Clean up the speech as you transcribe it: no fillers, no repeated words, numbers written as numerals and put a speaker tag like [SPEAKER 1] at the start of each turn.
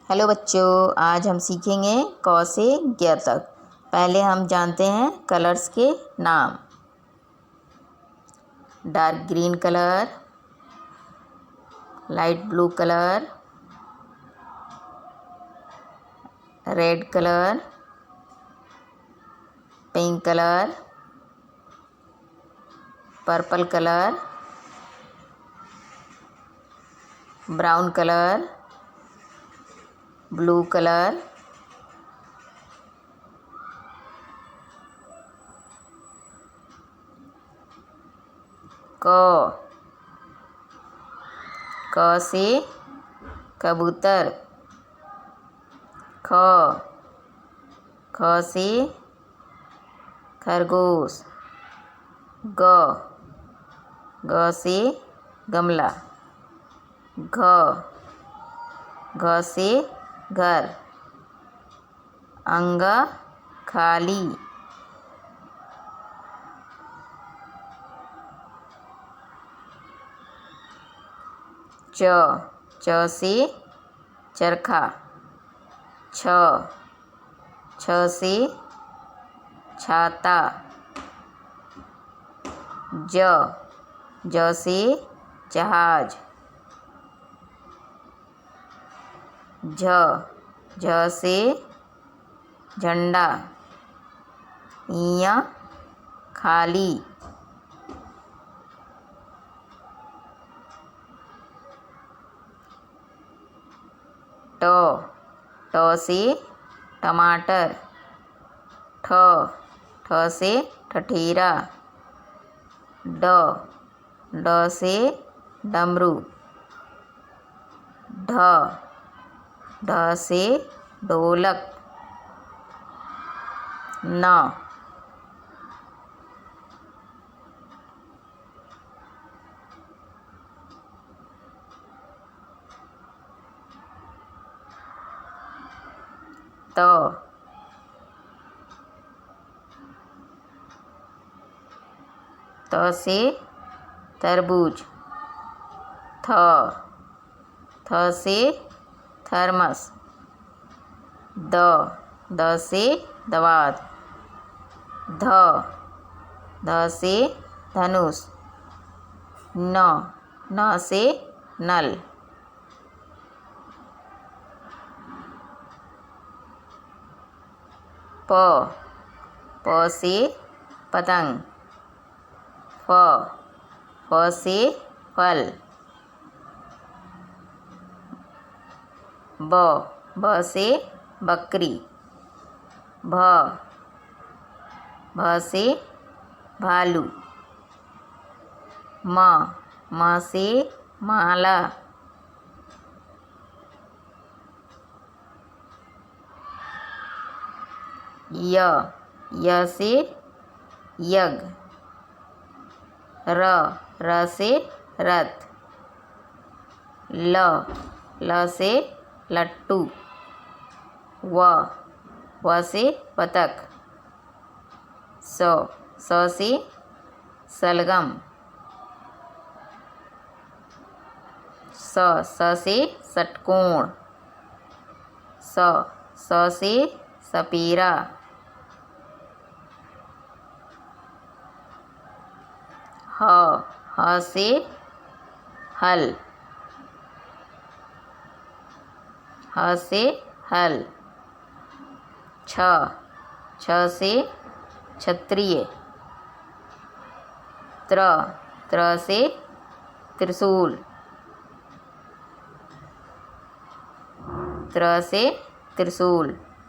[SPEAKER 1] Hello बच्चों, आज हम सीखेंगे क से ज्ञ तक। पहले हम जानते हैं कलर्स के नाम। Dark green colour, light blue colour, red colour, pink colour, purple colour, brown colour, blue colour, क से कबूतर, ख से खरगोश, ग से गमला, घ से घर, अंग खाली, च से चरखा, छ से छाता, ज से जहाज, झ से झंडा, य खाली, ट से टमाटर, ठ से ठठेरा, ड से डमरू, ढ से ढोलक, न त से तरबूज, थ से थर्मस, द से दवात, ध से धनुष, न से नल, प से पतंग, फ से फल, ब से बकरी, भ से भालू, म से माला, य से यज्ञ, र से रथ, ल से लट्टू, व से बतख, स से सलगम, स से षटकोण, स से सपेरा, ह से हल, ह से हल, छ से क्षत्रिय, त्र से त्रिशूल, त्र से त्रिशूल,